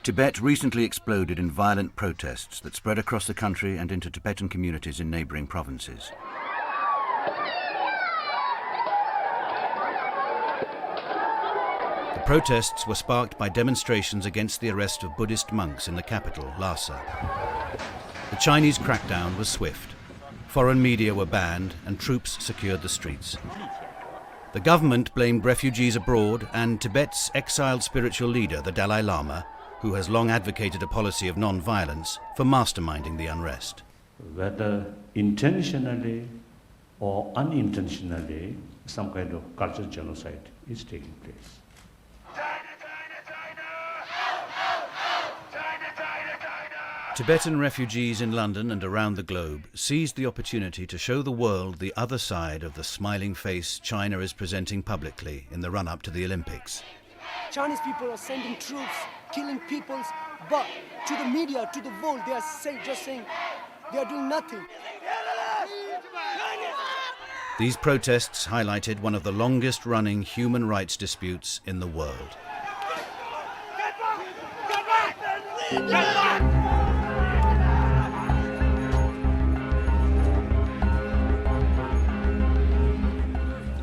Tibet recently exploded in violent protests that spread across the country and into Tibetan communities in neighbouring provinces. The protests were sparked by demonstrations against the arrest of Buddhist monks in the capital, Lhasa. The Chinese crackdown was swift. Foreign media were banned and troops secured the streets. The government blamed refugees abroad and Tibet's exiled spiritual leader, the Dalai Lama, who has long advocated a policy of non-violence, for masterminding the unrest. Whether intentionally or unintentionally, some kind of cultural genocide is taking place. Tibetan refugees in London and around the globe seized the opportunity to show the world the other side of the smiling face China is presenting publicly in the run-up to the Olympics. Chinese people are sending troops, killing people, but to the media, to the world, they are just saying they are doing nothing. These protests highlighted one of the longest-running human rights disputes in the world.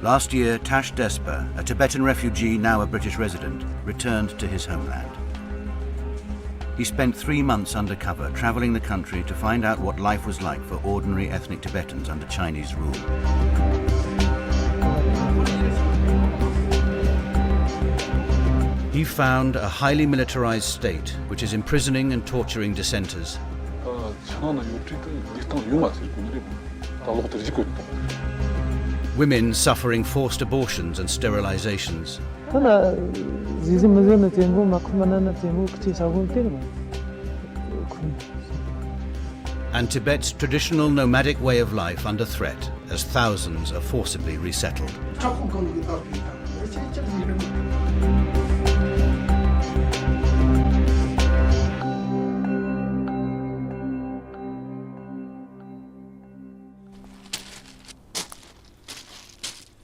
Last year, Tash Despa, a Tibetan refugee now a British resident, returned to his homeland. He spent 3 months undercover, travelling the country to find out what life was like for ordinary ethnic Tibetans under Chinese rule. He found a highly militarized state which is imprisoning and torturing dissenters. Women suffering forced abortions and sterilizations. And Tibet's traditional nomadic way of life under threat as thousands are forcibly resettled.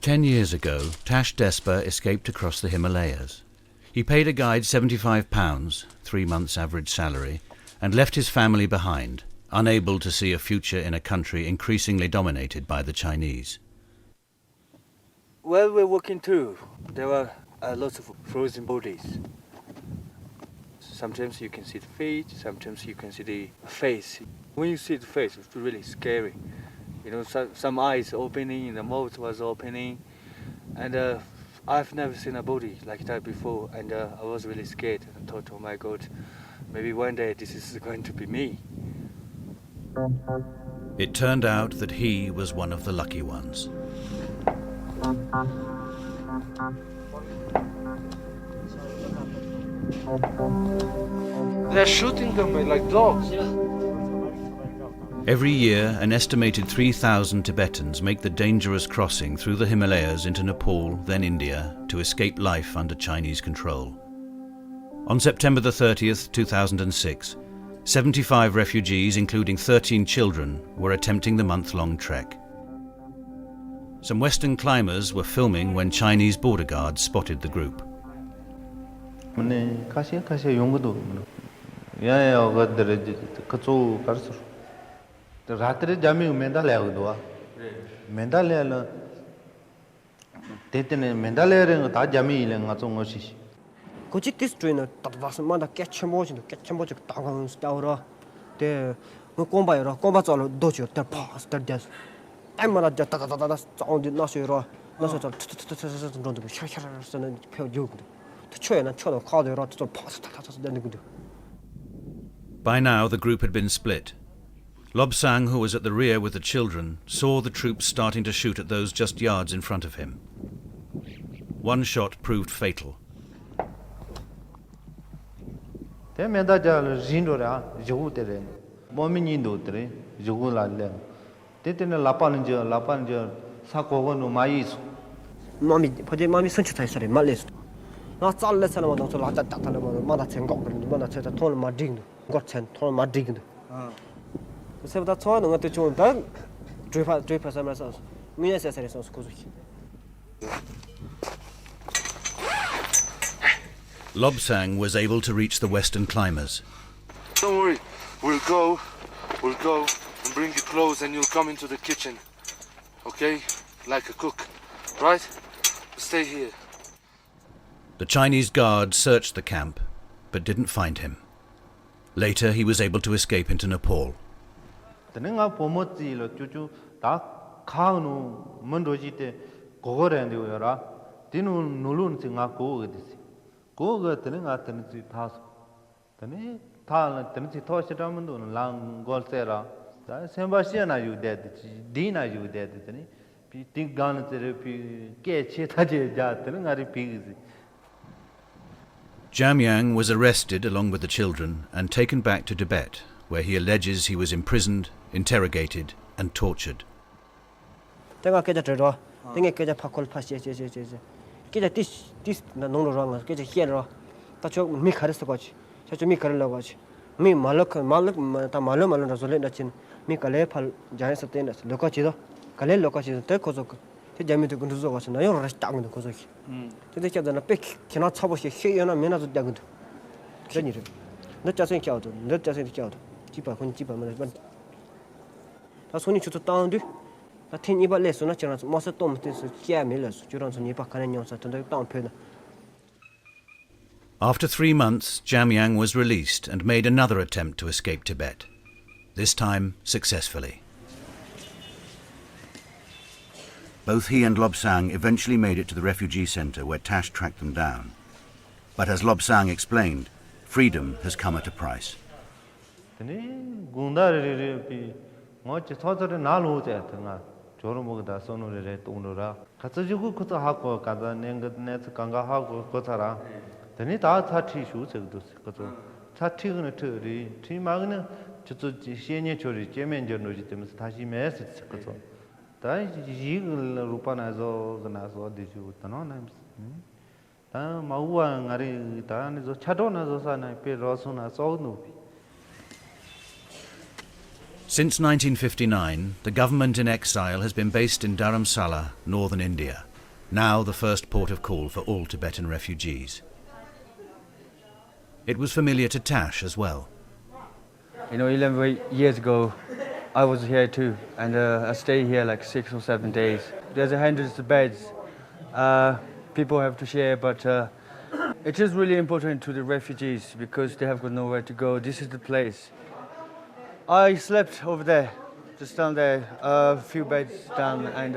10 years ago, Tash Despa escaped across the Himalayas. He paid a guide £75, 3 months' average salary, and left his family behind, unable to see a future in a country increasingly dominated by the Chinese. While we're walking through, there were lots of frozen bodies. Sometimes you can see the feet, sometimes you can see the face. When you see the face, it's really scary. You know, some eyes opening, the mouth was opening, and I've never seen a body like that before, and I was really scared. I thought, oh my God, maybe one day this is going to be me. It turned out that he was one of the lucky ones. They're shooting them like dogs. Every year, an estimated 3,000 Tibetans make the dangerous crossing through the Himalayas into Nepal, then India, to escape life under Chinese control. On September the 30th, 2006, 75 refugees, including 13 children, were attempting the month-long trek. Some Western climbers were filming when Chinese border guards spotted the group. रात्रि जामी मेंदाले आगदवा मेंदाले ल तेतने मेंदाले रे ता जामी ले nga chong osi Could this trainer that was mother catch a motion, catch a motion, down, stour, the combat, combat all dojo, the pass, the death. I'm not just on the Nasiro, Nasota, and Pell Jug. The train and Chono called the rot to pass, then good. By now, the group had been split. Lobsang, who was at the rear with the children, saw the troops starting to shoot at those just yards in front of him. One shot proved fatal. Te meda jal jindora jogu tere momini do tere jogu la le tetene lapan sakogo no mais Mommy, pode mommy sanchita sare malis. Not all lesson about to la ta mother ten go mother said a ton ma ding got ten ton ma ding. So that's one on the tune done. Drip as a message. Minas as a Lobsang was able to reach the western climbers. Don't worry, we'll go and bring you clothes and you'll come into the kitchen. Okay? Like a cook. Right? Stay here. The Chinese guards searched the camp, but didn't find him. Later, he was able to escape into Nepal. 내가 보모지로 쭈쭈 다 카우노 먼저지때 고거래는데요라 디누 누룬 생각 고거듯이 고거 내가 되는지 다서 되네 다 되는지 토시라면도 랑골세라 다 셈바시나 유데듯이 디나 유데듯이 비팅간을 비 깨치다제 자들은 아리 비기지. Jamyang was arrested along with the children and taken back to Tibet, where he alleges he was imprisoned, interrogated and tortured. 내가 깨져 들어. 내가 깨져 파콜 파시 깨져 디스 나 농로랑 깨져 히에로. 다저 미 가르스 거지. 저저 미 가르려고 하지. 미 말럭 다 말로 저래 나친 미 갈래 팔 자에서 때는 로카치도 갈래 로카치도 때 고속 그 재미도 근두서 가서 나 여러 가지 땅도 고속이. 근데 저는 백 기나 차보시 해연아 면아도 땅도. 그런 일을. 너 자세히 껴도 너 자세히 껴도 집아 건 집아만 다 손이 주도 다운데 다 텐이 발레서나 저런 모서 똥트에서 끼야밀어서 저런 손이 박하는 영사 던데 다운 페나. After 3 months, Jamyang was released and made another attempt to escape Tibet, this time successfully. Both he and Lobsang eventually made it to the refugee center where Tash tracked them down. But as Lobsang explained, freedom has come at a price. 군다르르비 뭐지 서서를 나로자 등아 조르모다 손으로 돈으로 같이고 그것도 하고 가다 냉것내서 강가하고 그거라 되니 다 차티 슈서도 그것도 차티는 틀이 팀마는 저도 시행에 조리 제면전으로 되면서 다시 매스 그것도 다 이글 루파나서 그나서 되죠 너는 다 마우와 아리 다는 차도나서 사나 페로스나 소노비. Since 1959, the government in exile has been based in Dharamsala, northern India, now the first port of call for all Tibetan refugees. It was familiar to Tash as well. 11 years ago, I was here too, and I stayed here like 6 or 7 days. There's hundreds of beds. People have to share, but it is really important to the refugees because they have got nowhere to go. This is the place. I slept over there, just down there, a few beds down, and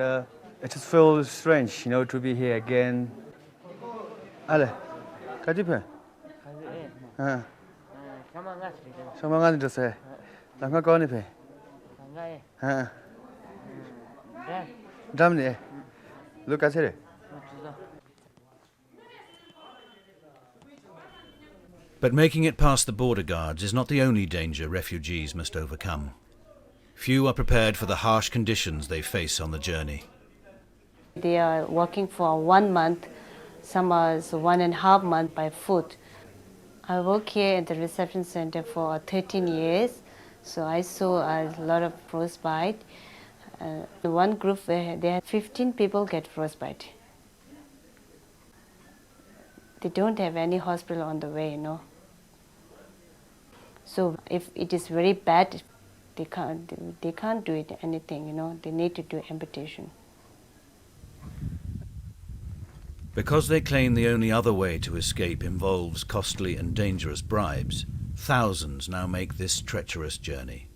it just feels strange, to be here again. Ale, kajipe? Samangan jose. Langka kau ni pe? Dam ni. Look at it. But making it past the border guards is not the only danger refugees must overcome. Few are prepared for the harsh conditions they face on the journey. They are working for 1 month, some are 1.5 months by foot. I work here at the reception center for 13 years, so I saw a lot of frostbite. One group, they had 15 people get frostbite. They don't have any hospital on the way, So if it is very bad, they can't do anything, They need to do amputation. Because they claim the only other way to escape involves costly and dangerous bribes, thousands now make this treacherous journey.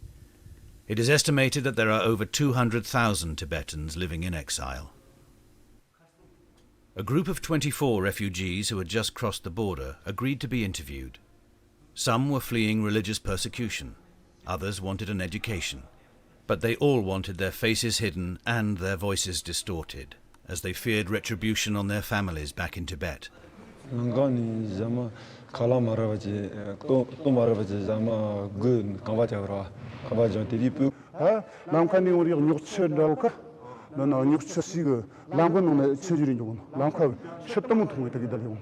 It is estimated that there are over 200,000 Tibetans living in exile. A group of 24 refugees who had just crossed the border agreed to be interviewed. Some were fleeing religious persecution, others wanted an education, but they all wanted their faces hidden and their voices distorted, as they feared retribution on their families back in Tibet. 너는 육체시그 랑건놈의 체질인 줄 랑카 셔터문 통에 되게 달리고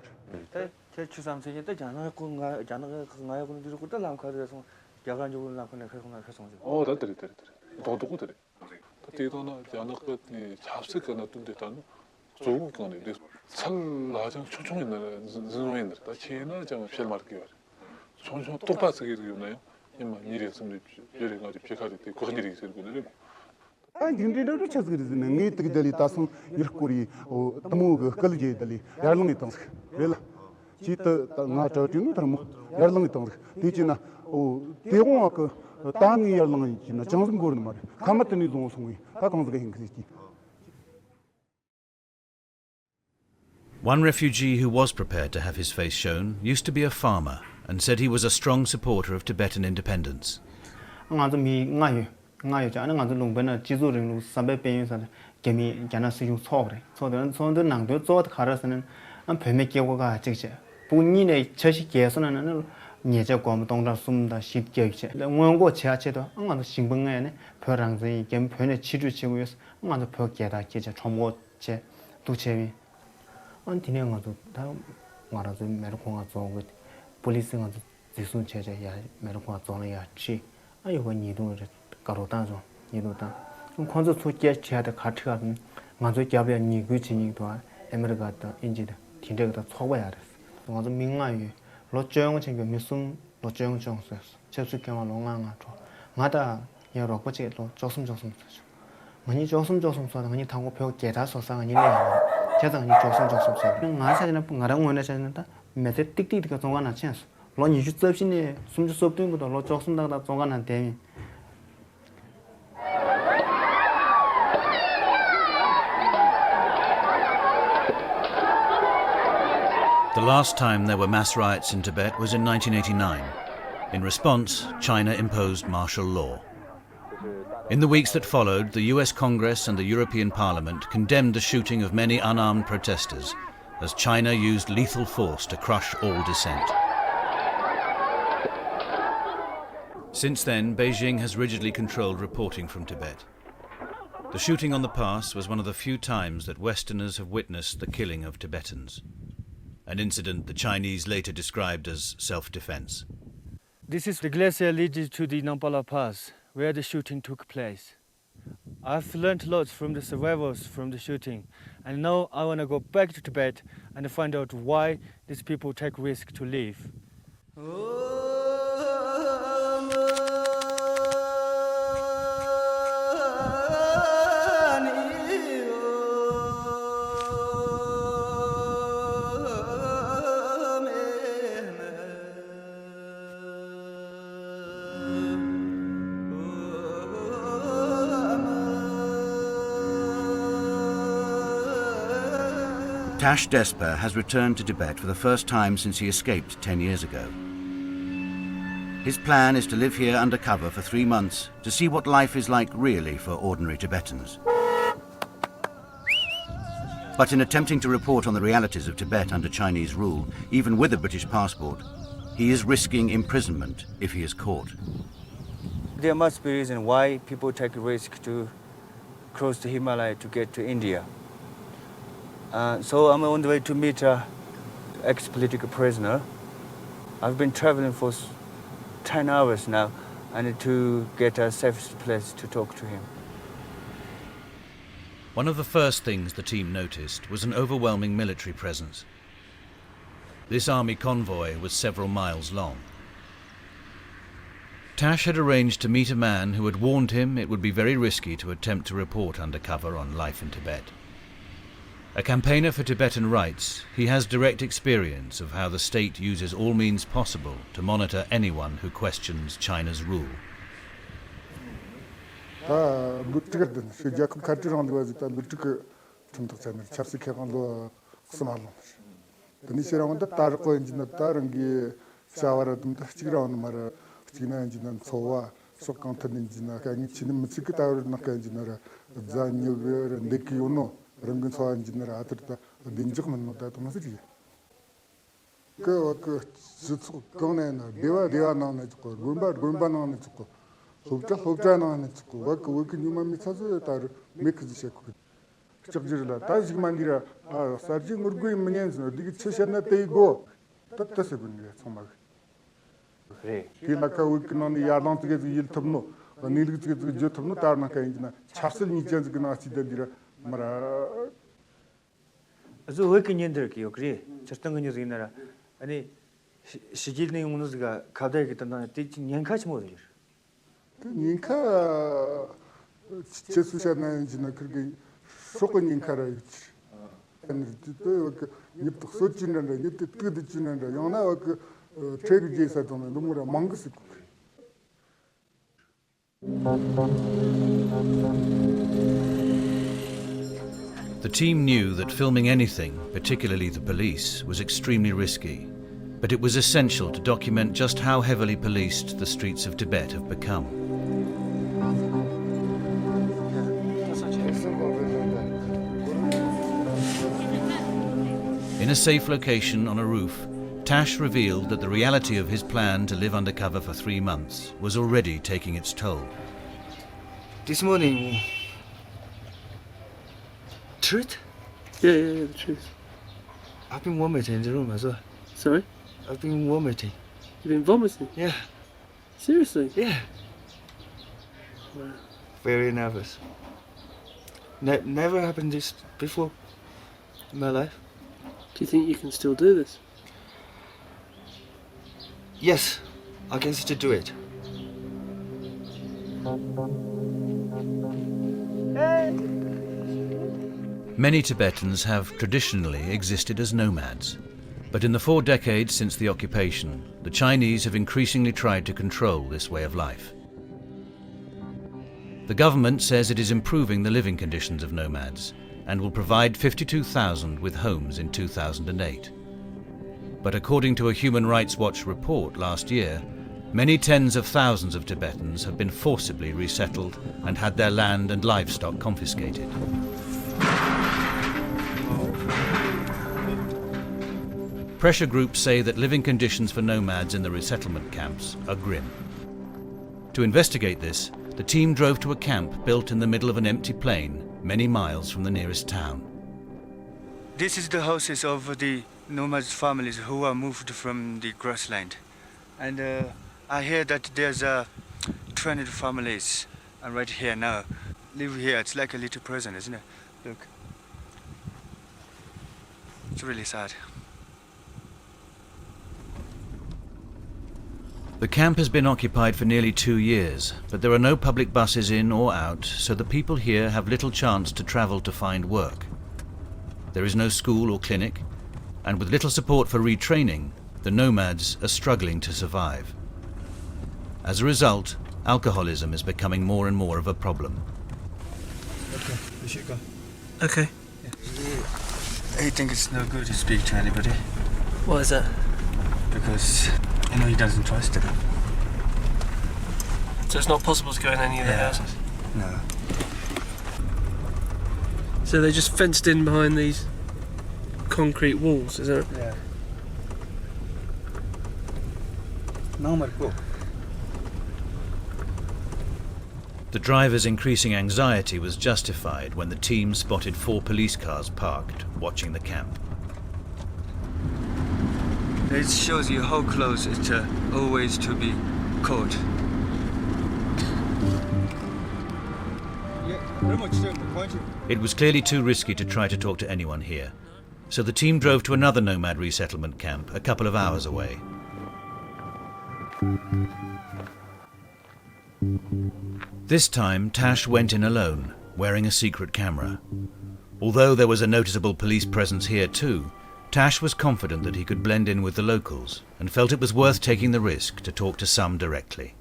제 주상생이 때 자나가 그가야 그런 데로 그때 랑카에서 야간적으로 랑카네 그런 거 해서 다 도구들이. 대도나 자나가 잡스가 나던데 단 조금 거네. 살라장 총총 있는 선생님들 다 지나 장 필마르기요. 총총 똑바스 기르나요? 이만 일이 있으면 여러 가지 피카리 때 그런 일이 있을 거거든요. 아니 근데도 찾으거든. 네 뜨기들이 따서 이렇게 너무 걸리게들이 야롱이 땅. 그래. 지트 나저 뒤는 뭐 야롱이 땅. 뒤지나 대공학 땅이 야롱이 지나 정성 거는 말이야. 가마트니 동송이 다 동서가 행기지. One refugee who was prepared to have his face shown used to be a farmer and said he was a strong supporter of Tibetan independence. police nga zisun cheje ya mero kwa zona ya chi ayo ga ni do karo ta zo ni do ta kon zo so che che da ka cha nga zo kya bya ni gu chi ni do america da inji da tin de da chwa ya de nga zo ming nga yu lo zheng chen ge mi sum lo zheng zheng so che su ke ma lo nga nga cho nga da ya ro ko che lo jo sum so nga ni jo sum so da nga ni tang go pyo ge da so sa nga ni le che da ni jo sum so nga sa na nga rang wona chen da 매세 띡띡이가 정관한 찬스. 론 이주 접신에 숨주 수업 되는 것도 로 적순다가 정관한 대미. The last time there were mass riots in Tibet was in 1989. In response, China imposed martial law. In the weeks that followed, the US Congress and the European Parliament condemned the shooting of many unarmed protesters as China used lethal force to crush all dissent. Since then, Beijing has rigidly controlled reporting from Tibet. The shooting on the pass was one of the few times that Westerners have witnessed the killing of Tibetans, an incident the Chinese later described as self-defense. This is the glacier leading to the Nampala Pass, where the shooting took place. I've learned lots from the survivors from the shooting, and now I want to go back to Tibet and find out why these people take risk to live. Tash Despa has returned to Tibet for the first time since he escaped 10 years ago. His plan is to live here undercover for 3 months to see what life is like really for ordinary Tibetans. But in attempting to report on the realities of Tibet under Chinese rule, even with a British passport, he is risking imprisonment if he is caught. There must be a reason why people take a risk to cross the Himalayas to get to India. So I'm on the way to meet an ex-political prisoner. I've been traveling for 10 hours now. I need to get a safe place to talk to him. One of the first things the team noticed was an overwhelming military presence. This army convoy was several miles long. Tash had arranged to meet a man who had warned him it would be very risky to attempt to report undercover on life in Tibet. A campaigner for Tibetan rights, he has direct experience of how the state uses all means possible to monitor anyone who questions China's rule. Rangan so engineer ಆತರ್ತ ದಿಂಜಕಮನ್ ಮತ ತಮಸರಿ ಕ ಸುತ್ತು ಕೋನೆನ ದೇವ ನಾನ Chekhov ಗುಂಬಾ ನಾನ Chekhov ಹೋಗ್ತಾ ನಾನ ಚಕೋ ವಕ್ ನ್ಯೂಮ ಮಿಸಸ ತಾರ ಮೆಕ್ಜಿ ಶೆಕು ಚಕ್ಜಿರಲ ತಾಜಿ ಮಂದಿರ ಸರ್ಜಿ ಮುರ್ಗು ಮನೆನ್ ದಿಗಿ ಚಶನ ತೈಗೋ ತತ್ತಸೆ ಬನ್ನಿ ಸಮಾಗ ರೇ ಕಿಲಕ ವಕ್ ನಾನ ಯಾದಂತಗೆ ಇಲ್ ತಮ್ನೋ ನೀಲ್ಗೆ ಜೊ ತಮ್ನೋ ತಾರನ ಕೈಂಜಿನ ಚಾಸಲ್ ನಿಜಂಜ ಗನ ಸಿದದಿರ Mara 아주 외근인들이요. 그래. 저던 건 요즘이나 아니 시질내 용노즈가 가다에 있던 뒤치 년까지 못 해요. 닌카 제수샤나인지나 그렇게 속은 닌카라 있지. 또 닙도 소진한다, 닙도 뜨드진한다. 영나 그 트레비제사도는 너무나 망그스. The team knew that filming anything, particularly the police, was extremely risky, but it was essential to document just how heavily policed the streets of Tibet have become. In a safe location on a roof, Tash revealed that the reality of his plan to live undercover for 3 months was already taking its toll. This morning, truth? Yeah, the truth. I've been vomiting in the room as well. Sorry? I've been vomiting. You've been vomiting? Yeah. Seriously? Yeah. Wow. Very nervous. Never happened this before in my life. Do you think you can still do this? Yes, I can still do it. Many Tibetans have traditionally existed as nomads, but in the 4 decades since the occupation, the Chinese have increasingly tried to control this way of life. The government says it is improving the living conditions of nomads and will provide 52,000 with homes in 2008. But according to a Human Rights Watch report last year, many tens of thousands of Tibetans have been forcibly resettled and had their land and livestock confiscated. Pressure groups say that living conditions for nomads in the resettlement camps are grim. To investigate this, the team drove to a camp built in the middle of an empty plain, many miles from the nearest town. This is the houses of the nomad families who are moved from the grassland. And I hear that there's 200 families right here now. Live here, it's like a little prison, isn't it? Look. It's really sad. The camp has been occupied for nearly 2 years, but there are no public buses in or out, so the people here have little chance to travel to find work. There is no school or clinic, and with little support for retraining, the nomads are struggling to survive. As a result, alcoholism is becoming more and more of a problem. Okay, we should go. Okay. Yeah. I think it's no good to speak to anybody. Why is that? Because he doesn't trust them. So it's not possible to go in any of the houses? No. So they're just fenced in behind these concrete walls, is that? Yeah. Normal go. The driver's increasing anxiety was justified when the team spotted 4 police cars parked, watching the camp. It shows you how close it's always to be caught. It was clearly too risky to try to talk to anyone here, so the team drove to another nomad resettlement camp a couple of hours away. This time, Tash went in alone, wearing a secret camera. Although there was a noticeable police presence here too, Tash was confident that he could blend in with the locals and felt it was worth taking the risk to talk to some directly.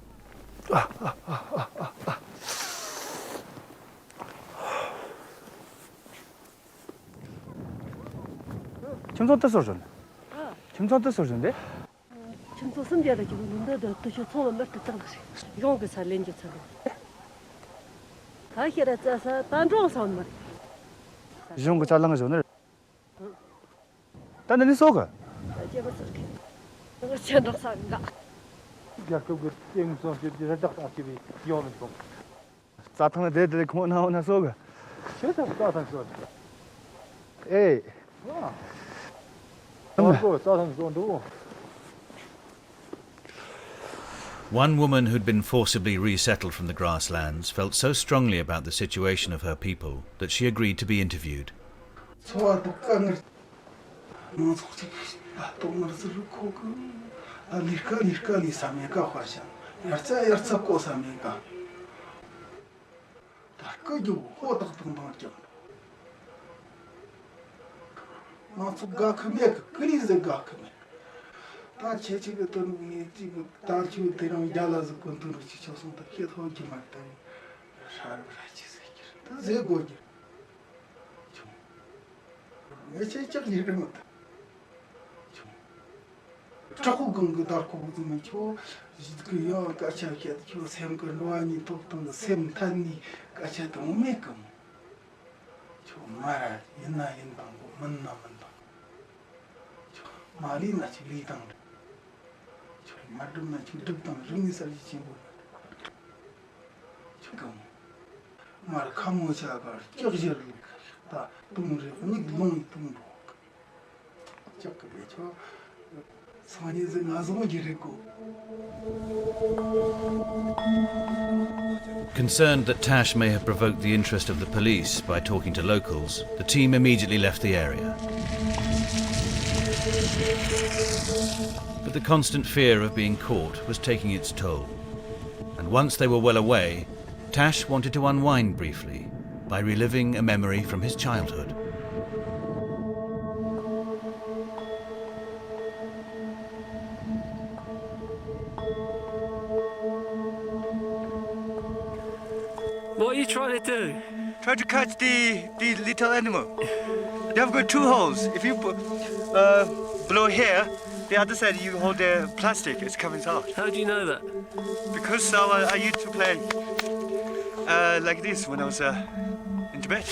One woman who'd been forcibly resettled from the grasslands felt so strongly about the situation of her people that she agreed to be interviewed. Concerned that Tash may have provoked the interest of the police by talking to locals, the team immediately left the area. But the constant fear of being caught was taking its toll. And once they were well away, Tash wanted to unwind briefly by reliving a memory from his childhood. What are you trying to do? Try to catch the little animal. They have got 2 holes. If you blow here, the other side you hold the plastic, it's coming out. How do you know that? Because I used to play like this when I was in Tibet.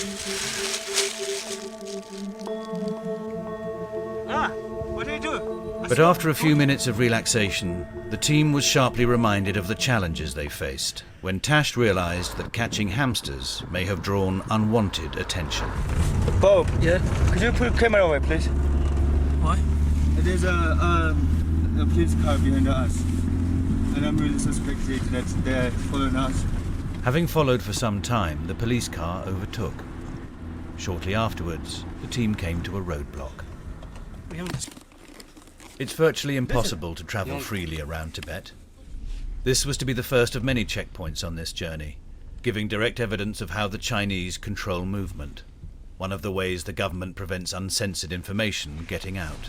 What do you do? But after a few minutes of relaxation, the team was sharply reminded of the challenges they faced when Tash realized that catching hamsters may have drawn unwanted attention. Bob, Yeah? could you put the camera away, please? Why? There's a police car behind us, and I'm really suspected that they're following us. Having followed for some time, the police car overtook. Shortly afterwards, the team came to a roadblock. We haven't... It's virtually impossible to travel freely around Tibet. This was to be the first of many checkpoints on this journey, giving direct evidence of how the Chinese control movement, one of the ways the government prevents uncensored information getting out.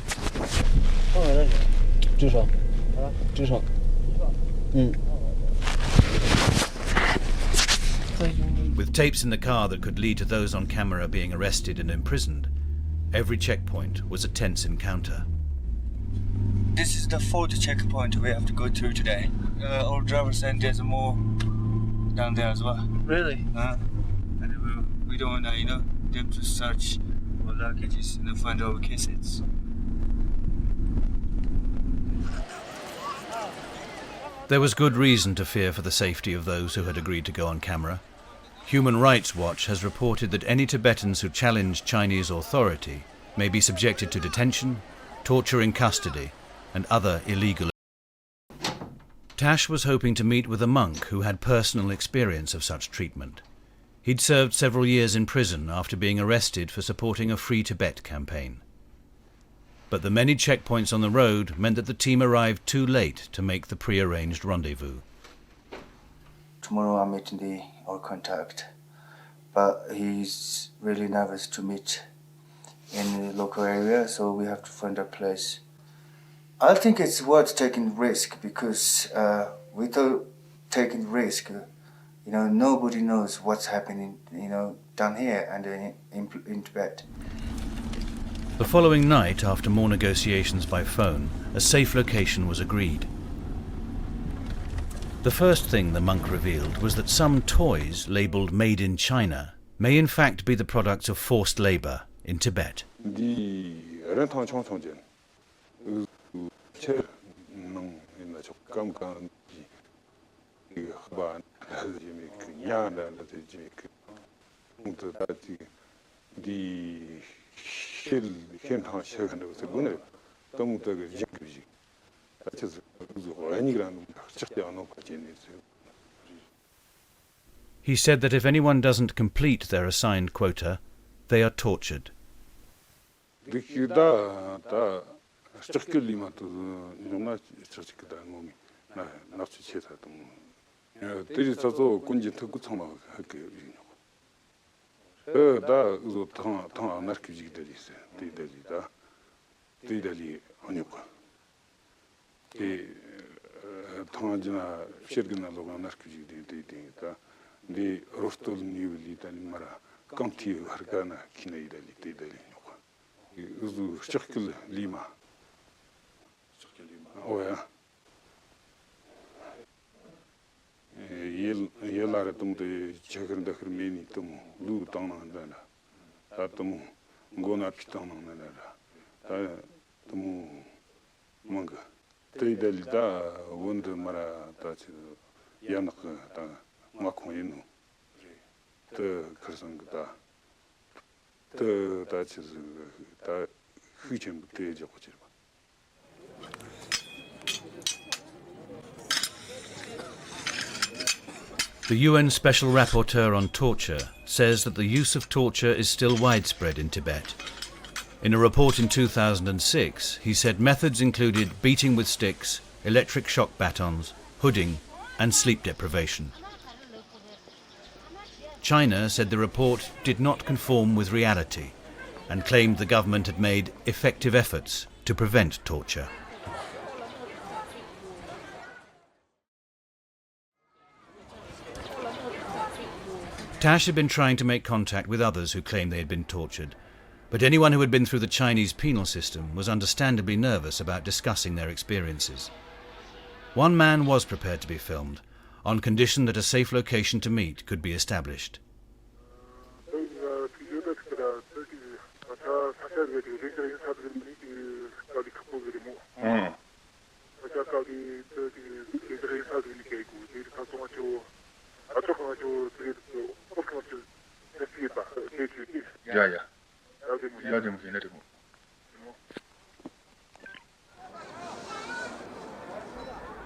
With tapes in the car that could lead to those on camera being arrested and imprisoned, every checkpoint was a tense encounter. This is the 4th checkpoint we have to go through today. Our driver said there's more down there as well. Really? And we don't want to, them to search our luggages and find our cassettes. There was good reason to fear for the safety of those who had agreed to go on camera. Human Rights Watch has reported that any Tibetans who challenge Chinese authority may be subjected to detention, torture in custody, and other illegal. Tash was hoping to meet with a monk who had personal experience of such treatment. He'd served several years in prison after being arrested for supporting a Free Tibet campaign. But the many checkpoints on the road meant that the team arrived too late to make the pre-arranged rendezvous. Tomorrow I'm meeting our contact, but he's really nervous to meet in the local area, so we have to find a place. I think it's worth taking risk because without taking risk, nobody knows what's happening, down here and in Tibet. The following night, after more negotiations by phone, a safe location was agreed. The first thing the monk revealed was that some toys labelled "Made in China" may in fact be the products of forced labour in Tibet. He said that if anyone doesn't complete their assigned quota, they are tortured. 리키다 다 스트럭클리마도 정말 저식다 몸이 나 납치 체사도 때리서도 군지 특구 청마 할게요. 다 우도 당 나르키지들이 있어. 뒤들이 아니고. 이 당하지나 시르기나로 나르키지들이 다 네 로스톨 니빌리다니 마라 깜티 하르가나 키네이들이 뒤들이 우도 스트럭클 리마 오야 yellara tumde chakirda khirmeni tumu lu tangnandana ta tumu ngona pitangnandana ta tumu manga teidalida wond mara ta yanak ta makoyinu te kharsang ta ta hichem te jokochirba. The UN Special Rapporteur on Torture says that the use of torture is still widespread in Tibet. In a report in 2006, he said methods included beating with sticks, electric shock batons, hooding, and sleep deprivation. China said the report did not conform with reality and claimed the government had made effective efforts to prevent torture. Tash had been trying to make contact with others who claimed they had been tortured, but anyone who had been through the Chinese penal system was understandably nervous about discussing their experiences. One man was prepared to be filmed, on condition that a safe location to meet could be established.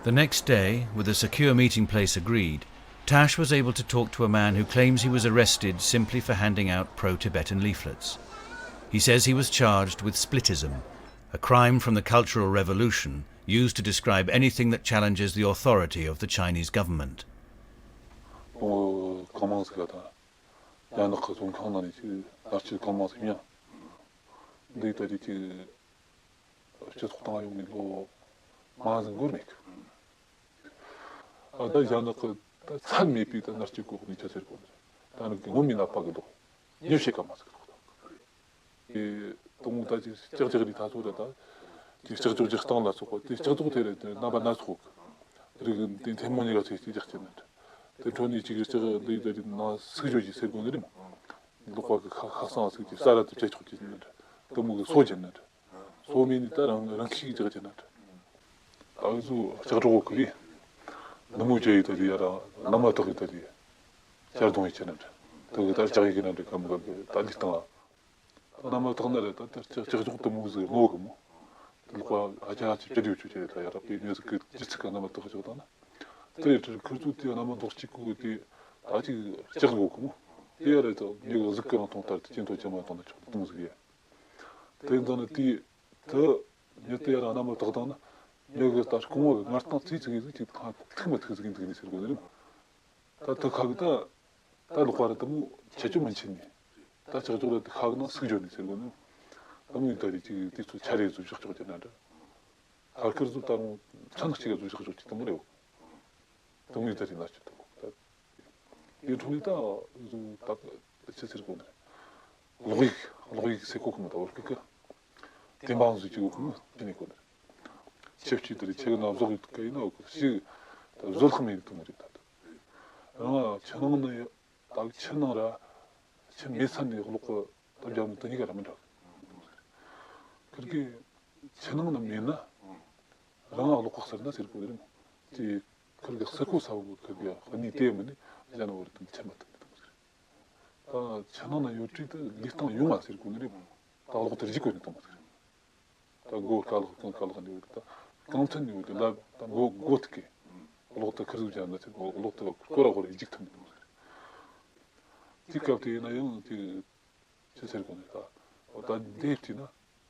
The next day, with a secure meeting place agreed, Tash was able to talk to a man who claims he was arrested simply for handing out pro-Tibetan leaflets. He says he was charged with Splittism, a crime from the Cultural Revolution used to describe anything that challenges the authority of the Chinese government.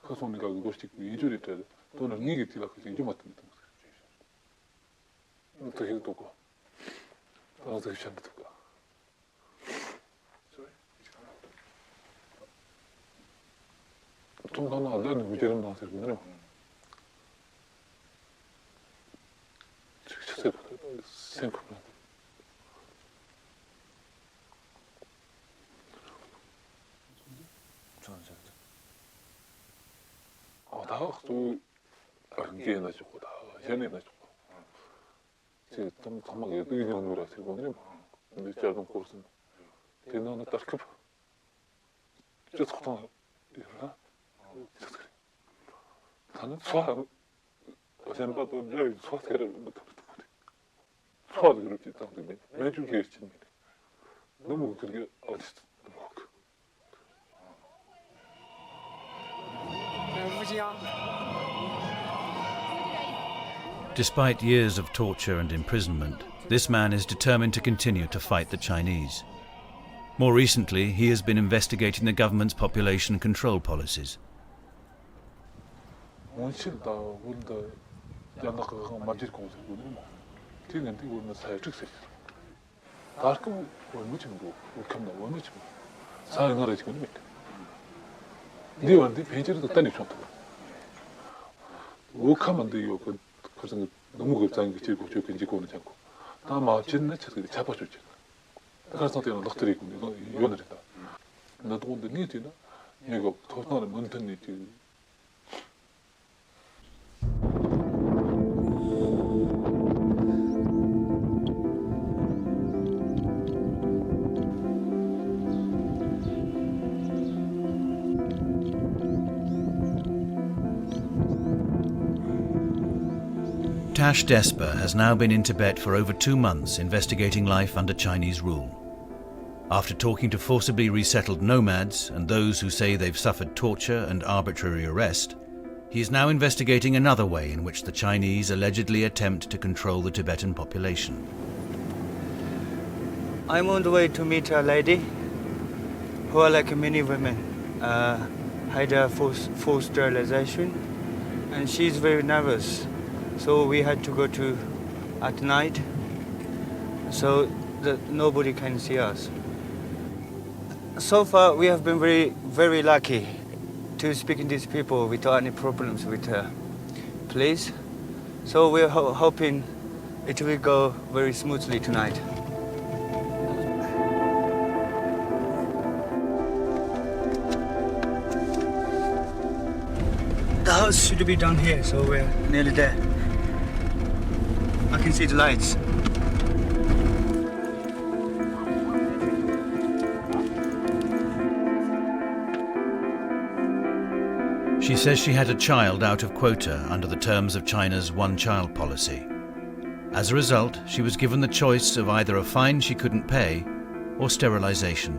가서니까 그것이 이주리 때 돈을 니게 tilaka 이주 맞는 거. 어떻게 또 거. 어떻게 샷도 거. 좀 하나 안 되는 위대한 나한테 그러네. 생각나. 다또 안개 나지고 다 현에 나지고. 제 담막에 의견 노래 들고는 근데 짧은 코스는 대나는 딱 그. 저 속도 이러나? 나는 소화 어제는 봐도 내 소화를 못 하고 소화를 그렇게 있다는데 매주 계시는 너무 그게 어디 Despite years of torture and imprisonment, this man is determined to continue to fight the Chinese. More recently, he has been investigating the government's population control policies. 원실다 원다 양가가 맞을 공세거든요. 뒤는데 원은 사회적세. 다르고 원무침도 웃겼나 원무침. 사회나라 지금 몇. 네 원데 배제도 단위 좋다. 오카만도 이거 그 그래서 너무 급장이 지고 저기 지고는 않고. 다 맞진네 저기 잡아주지. 그래서 때는 럭터리고 이거 요늘이다. 나도 근데 니티나 이거 토스나는 문턴이 Tash Despa has now been in Tibet for over 2 months investigating life under Chinese rule. After talking to forcibly resettled nomads and those who say they've suffered torture and arbitrary arrest, he is now investigating another way in which the Chinese allegedly attempt to control the Tibetan population. I'm on the way to meet a lady who are like many women, had a forced sterilization, and she's very nervous. So we had to go to at night so that nobody can see us. So far we have been very lucky to speak to these people without any problems with police. So we're hoping it will go very smoothly tonight. The house should be down here, so we're nearly there. I can see the lights. She says she had a child out of quota under the terms of China's one-child policy. As a result, she was given the choice of either a fine she couldn't pay or sterilization.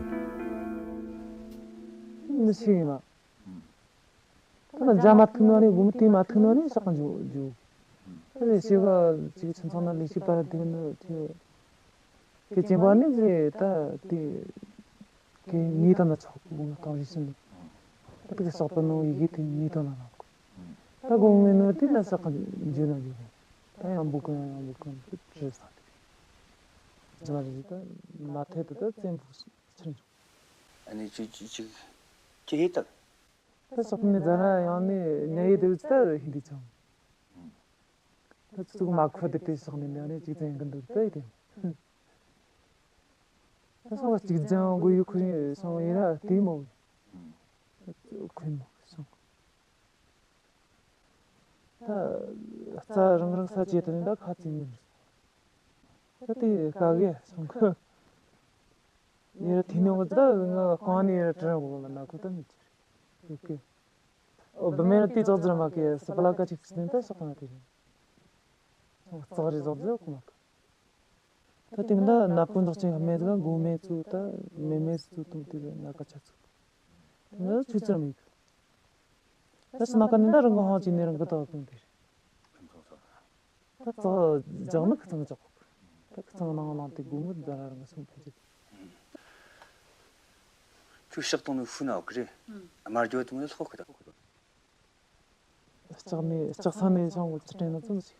استغصاني شانغو تشتينا تنسي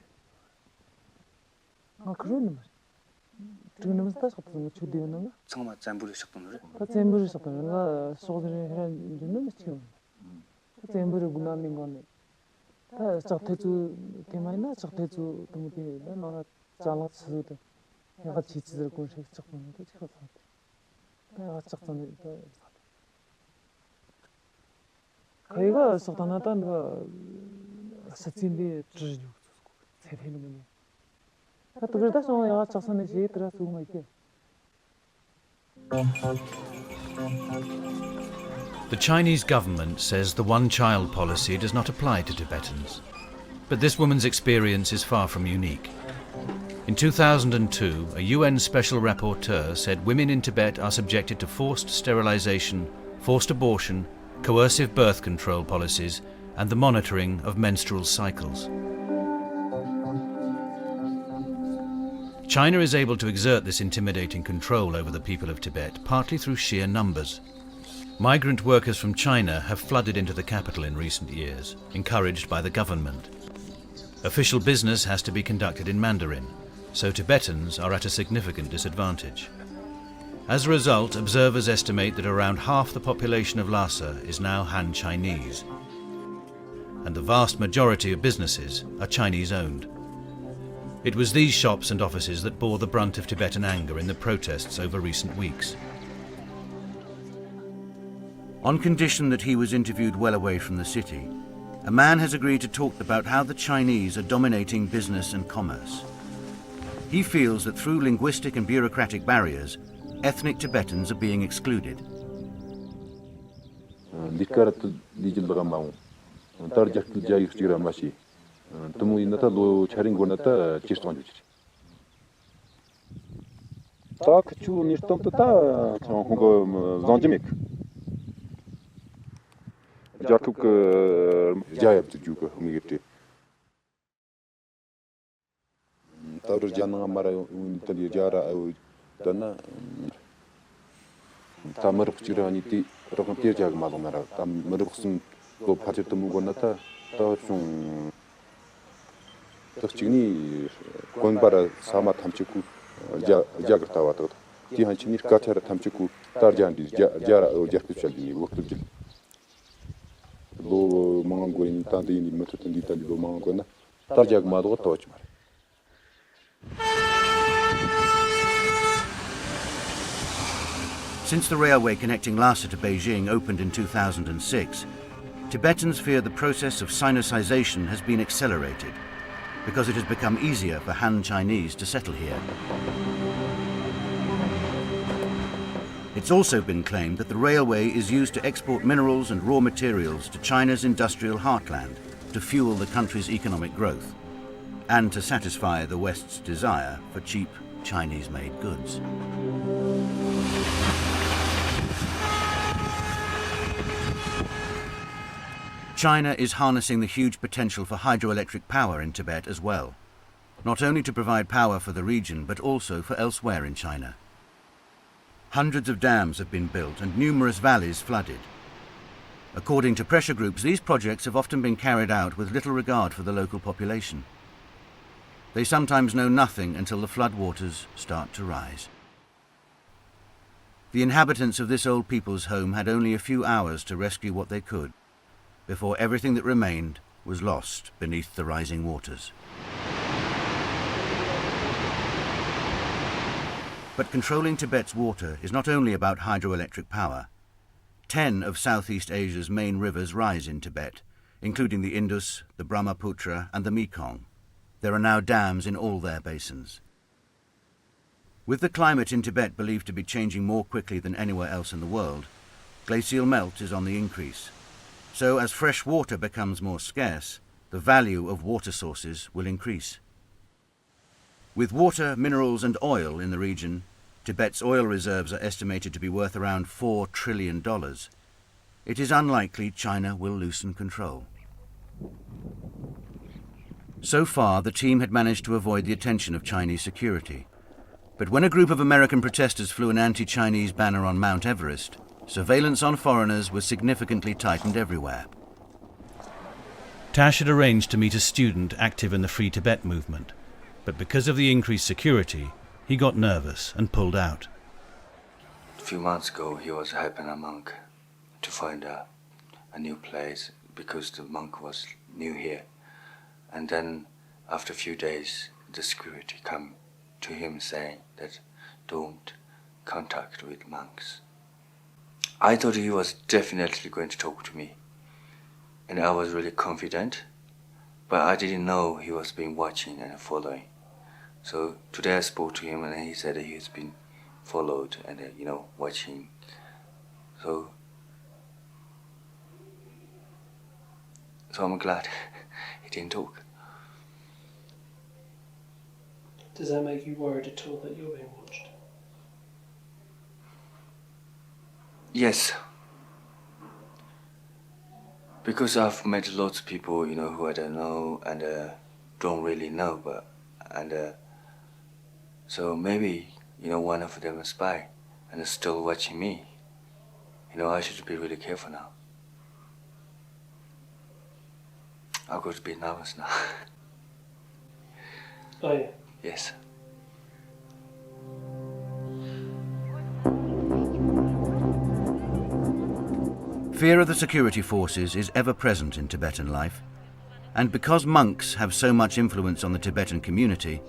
그러는 말. 지금 스타트 같은 거 주디는 정말 잠부를 시작했는데. 다 잼부를 시작하는가 소들이 해는 주는 지금. 잼부를 군하는 거네. 다 작대주 개만이나 작대주 도무디 나나 잘랐어도 내가 지지들 걸 시작하는 거 제가 다. 내가 작전을 그이가 속단하던 거 사진이 주죠. 세대는 거네. The Chinese government says the one-child policy does not apply to Tibetans. But this woman's experience is far from unique. In 2002, a UN Special Rapporteur said women in Tibet are subjected to forced sterilization, forced abortion, coercive birth control policies, and the monitoring of menstrual cycles. China is able to exert this intimidating control over the people of Tibet partly through sheer numbers. Migrant workers from China have flooded into the capital in recent years, encouraged by the government. Official business has to be conducted in Mandarin, so Tibetans are at a significant disadvantage. As a result, observers estimate that around half the population of Lhasa is now Han Chinese, and the vast majority of businesses are Chinese-owned. It was these shops and offices that bore the brunt of Tibetan anger in the protests over recent weeks. On condition that he was interviewed well away from the city, a man has agreed to talk about how the Chinese are dominating business and commerce. He feels that through linguistic and bureaucratic barriers, ethnic Tibetans are being excluded. тому ината ло чарингоната чистон жич. Так чу ништомта та хонго занжмек. Жакук жаяб жука хумигете. Тавр жанга мара унитали жара ау дана тамыр чиранити рокомтер жаг малонара там мырыксын го пачетто мугоната таочун 특징이 권바라 사마 탐치고 자그타 와도 디한치니 카타라 탐치고 따르잔디 자라 어저크철이 워크들 로 망고인 탄디니 메토탄디 탄디 로 망고나 따르자그 마도 토치 말 Since the railway connecting Lhasa to Beijing opened in 2006, Tibetans fear the process of Sinicization has been accelerated, because it has become easier for Han Chinese to settle here. It's also been claimed that the railway is used to export minerals and raw materials to China's industrial heartland to fuel the country's economic growth and to satisfy the West's desire for cheap Chinese-made goods. China is harnessing the huge potential for hydroelectric power in Tibet as well, not only to provide power for the region but also for elsewhere in China. Hundreds of dams have been built and numerous valleys flooded. According to pressure groups, these projects have often been carried out with little regard for the local population. They sometimes know nothing until the floodwaters start to rise. The inhabitants of this old people's home had only a few hours to rescue what they could, before everything that remained was lost beneath the rising waters. But controlling Tibet's water is not only about hydroelectric power. 10 of Southeast Asia's main rivers rise in Tibet, including the Indus, the Brahmaputra and the Mekong. There are now dams in all their basins. With the climate in Tibet believed to be changing more quickly than anywhere else in the world, glacial melt is on the increase. So as fresh water becomes more scarce, the value of water sources will increase. With water, minerals and oil in the region, Tibet's oil reserves are estimated to be worth around $4 trillion. It is unlikely China will loosen control. So far, the team had managed to avoid the attention of Chinese security. But when a group of American protesters flew an anti-Chinese banner on Mount Everest, surveillance on foreigners was significantly tightened everywhere. Tash had arranged to meet a student active in the Free Tibet movement, but because of the increased security, he got nervous and pulled out. A few months ago, he was helping a monk to find a new place because the monk was new here. And then after a few days, the security come to him saying that don't contact with monks. I thought he was definitely going to talk to me, and I was really confident, but I didn't know he was been watching and following. So today I spoke to him and he said that he's been followed and watching. So I'm glad he didn't talk. Does that make you worried at all that you're being watched? Yes. Because I've met lots of people, who I don't know and don't really know, so maybe, one of them is a spy and is still watching me. I should be really careful now. I've got to be nervous now. Oh yeah? Yes. Fear of the security forces is ever present in Tibetan life, and because monks have so much influence on the Tibetan community,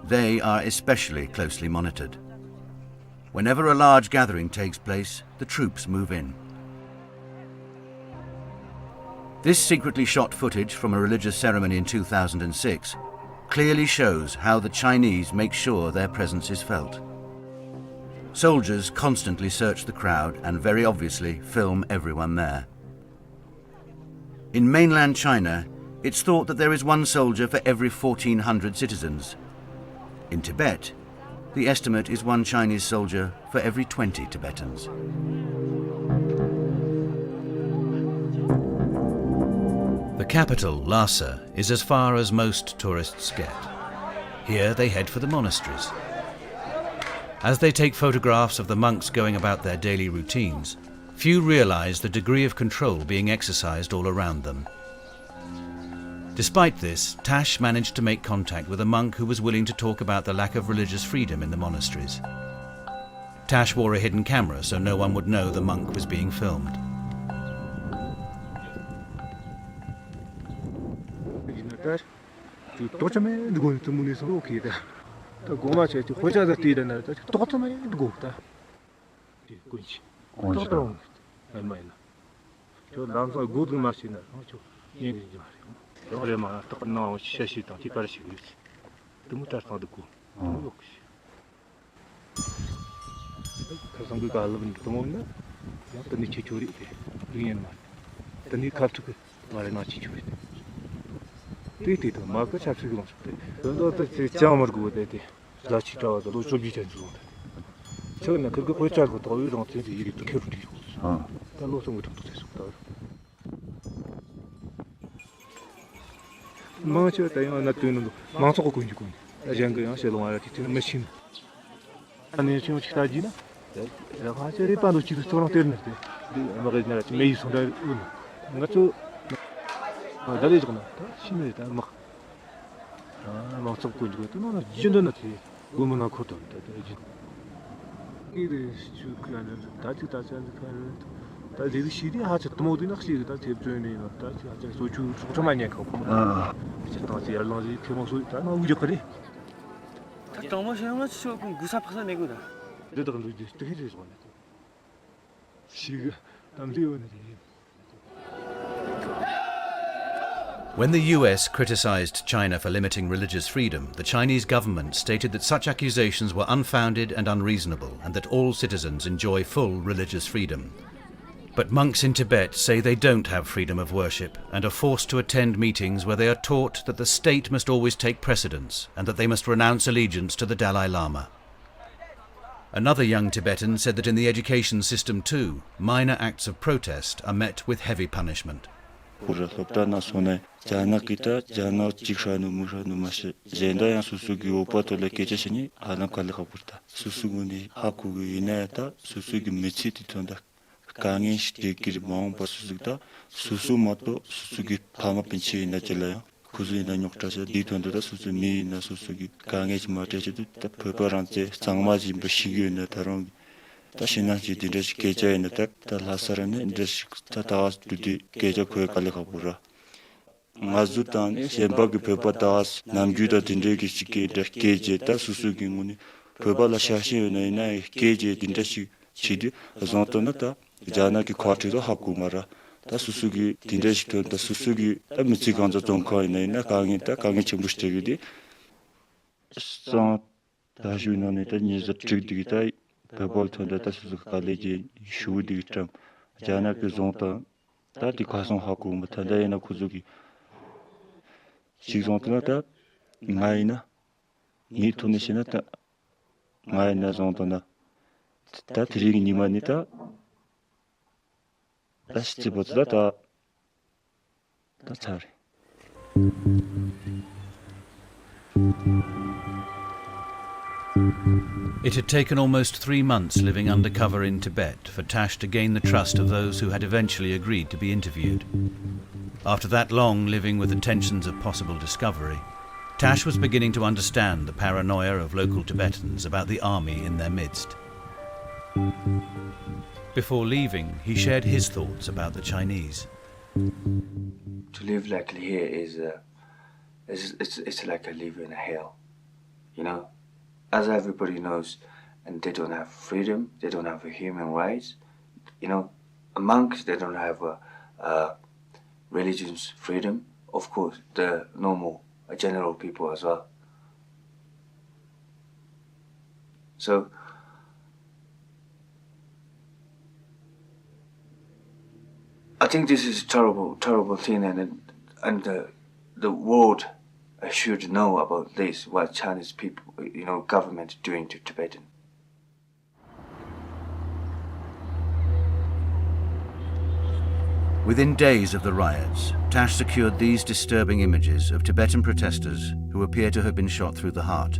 they are especially closely monitored. Whenever a large gathering takes place, the troops move in. This secretly shot footage from a religious ceremony in 2006 clearly shows how the Chinese make sure their presence is felt. Soldiers constantly search the crowd and very obviously film everyone there. In mainland China, it's thought that there is one soldier for every 1,400 citizens. In Tibet, the estimate is one Chinese soldier for every 20 Tibetans. The capital, Lhasa, is as far as most tourists get. Here they head for the monasteries. As they take photographs of the monks going about their daily routines, few realize the degree of control being exercised all around them. Despite this, Tash managed to make contact with a monk who was willing to talk about the lack of religious freedom in the monasteries. Tash wore a hidden camera so no one would know the monk was being filmed. When the US criticized China for limiting religious freedom, the Chinese government stated that such accusations were unfounded and unreasonable, and that all citizens enjoy full religious freedom. But monks in Tibet say they don't have freedom of worship and are forced to attend meetings where they are taught that the state must always take precedence and that they must renounce allegiance to the Dalai Lama. Another young Tibetan said that in the education system too, minor acts of protest are met with heavy punishment. 강의 시대길 마음 버스다 수수마도 수수기 파마 벤치 나질라요 구즈이나 욕자서 니돈도다 수수미나 수수기 강의 지마대지도 페퍼란제 장마지 버시기나 다른 다시나지 디레시 계좌에는 딱 라사라는 디레시 타다스 두디 계좌 코에 깔려가 보라 마즈탄 셴바기 페퍼다스 남주다 딘데기 시기 계좌다 수수기문이 페퍼라 샤시에나 계좌 딘데시 치디 zontonata janaki kwartido hakumara ta susugi dindeshito ta susugi ta michiganza tonko ina kangi chimbustegidi son ta junone ta niza trigdigita pebol tonda ta susugi kaleji shudigitam janaki zonton ta dikason hakuma ta ina kuzugi chigzontonata ngaina ni tunishinata ngaina zontona ta trigi nimanita ta stibotda ta tsari. It had taken almost 3 months living undercover in Tibet for Tash to gain the trust of those who had eventually agreed to be interviewed. After that long living with the tensions of possible discovery, Tash was beginning to understand the paranoia of local Tibetans about the army in their midst. Before leaving, he shared his thoughts about the Chinese. To live like here is it's like a live in a hell, you know. As everybody knows, and they don't have freedom. They don't have human rights. You know, monks they don't have religion's freedom. Of course, the normal general people as well. So. I think this is a terrible thing, and the world should know about this. What Chinese people, you know, government doing to Tibetan. Within days of the riots, Tash secured these disturbing images of Tibetan protesters who appear to have been shot through the heart.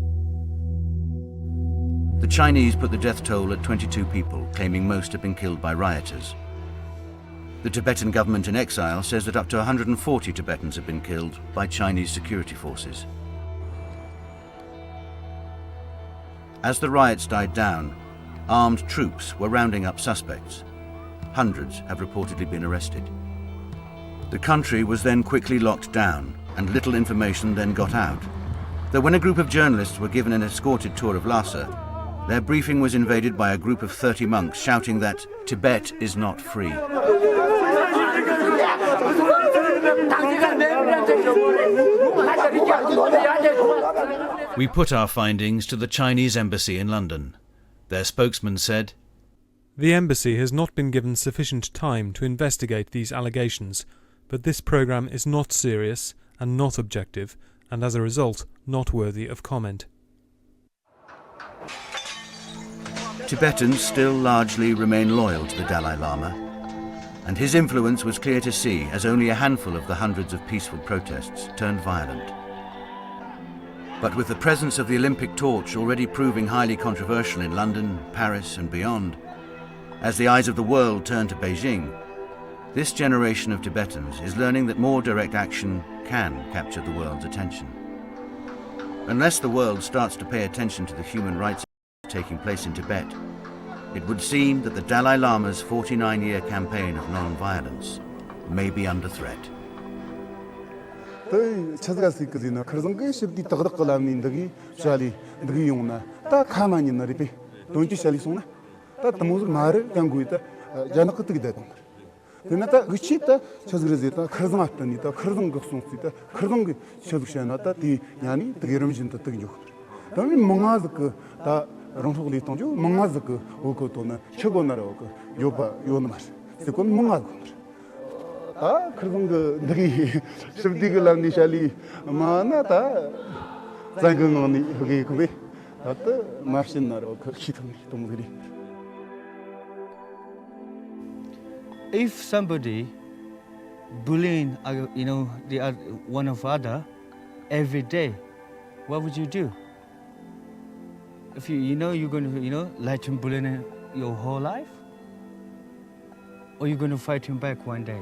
The Chinese put the death toll at 22 people, claiming most had been killed by rioters. The Tibetan government in exile says that up to 140 Tibetans have been killed by Chinese security forces. As the riots died down, armed troops were rounding up suspects. Hundreds have reportedly been arrested. The country was then quickly locked down, and little information then got out. Though when a group of journalists were given an escorted tour of Lhasa, their briefing was invaded by a group of 30 monks shouting that Tibet is not free. We put our findings to the Chinese embassy in London. Their spokesman said, "The embassy has not been given sufficient time to investigate these allegations, but this program is not serious and not objective, and as a result, not worthy of comment." Tibetans still largely remain loyal to the Dalai Lama, and his influence was clear to see as only a handful of the hundreds of peaceful protests turned violent. But with the presence of the Olympic torch already proving highly controversial in London, Paris and beyond, as the eyes of the world turn to Beijing, this generation of Tibetans is learning that more direct action can capture the world's attention. Unless the world starts to pay attention to the human rights taking place in Tibet, it would seem that the Dalai Lama's 49-year campaign of non-violence may be under threat. 롱속리 동주 멍아즈그 오고도는 최고나라고 요바 요나마스 세콘 멍아즈 아 그런 거 너기 습디글람니 샬리 마나타 자근원이 거기 그게 어때 마신나로 그 기둥이 동들이. If somebody bullying, you know, the one of other every day, what would you do? If you know you're going to, let him bully your whole life? or you're going to fight him back one day.